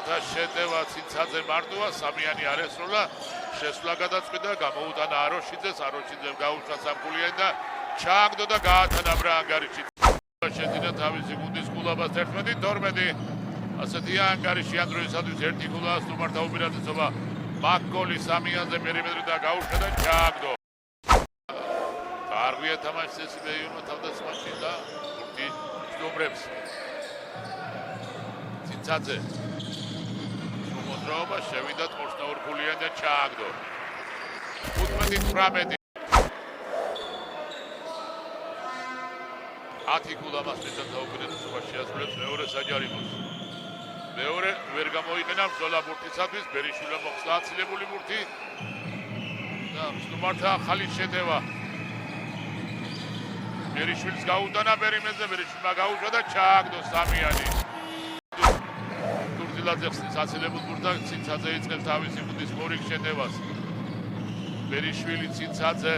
მართა შეტევა ცინცაძე მარტოა სამიანი არ ესროლა შესვლა გადაწყვიტა გამოუტანა აროშიძეს აროშიძემ გაუშვა სამკულიანი და ჩააგდო და გაათანა ანგარიში შეძინა თავისი გუნდის გულაბას 11-12 ასეთია ანგარიში ამ დროისათვის ერთი გულა სტუმართა უპირატესობა მაკკოლი სამიანზე პერიმეტრი და გაუშვა და ჩააგდო კარგია თამაში ეს ბეიუნო თავდასხმაში და გუნდი სტუმრებს ცინცაძე მოძრაობა შევიდა თორსნაურგულიანი და ჩააგდო 15-18 10 გულა მასპინძლა უპირატესობა შეასრულებს მეორე საჯარიმოს მეორე ვერ გამოიყენა ბრძოლა ბურთისათვის ბერიშვილმა მოხსნა აცილებული ბურთი და სტუმართა ახალი შეტევა ბერიშვილს გაუტანა პერიმეტრზე ბერიშვილმა გაუშვა და ჩააგდო სამიანი ტურძილაძე ხსნის აცილებულ ბურთს და ცინცაძე იწყებს თავისი გუნდის მორიგ შეტევას ბერიშვილი ცინცაძე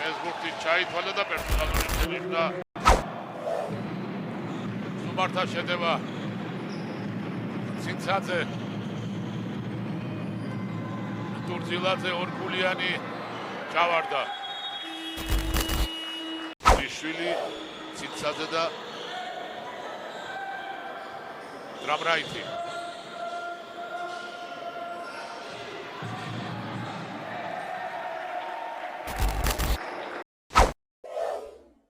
ეს ბურთი ჩაითვალა და პერსონალური შენიშვნა სტუმართა შეტევა ცინცაძე ტურძილაძე ორგულიანი ჩავარდა ბერიშვილი ცინცაძე და დრამრაიტი